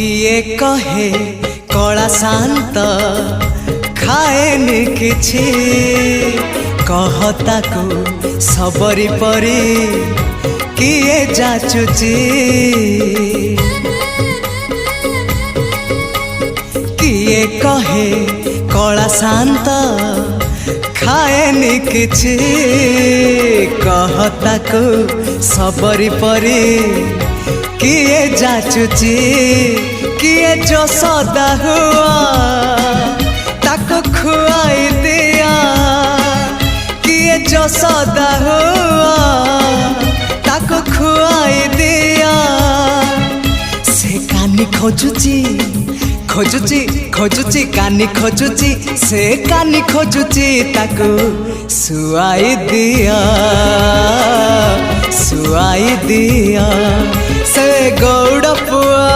किए कहे कला शांत खाएनि किछि कहता को सबरी परी किए जाचुची किए कहे कला शांत खाएनि किछि कहता को सबरी परी किए जाचुची किए जो सदा हुआ ताको खुआई दिया किए जो सदा हुआ ताको खुआई दिया से कानी खोजुची खोजुची खोजुची कानी खोजुची से कानी खोजुची ताको सुआई दिया से गौड़ पुआ।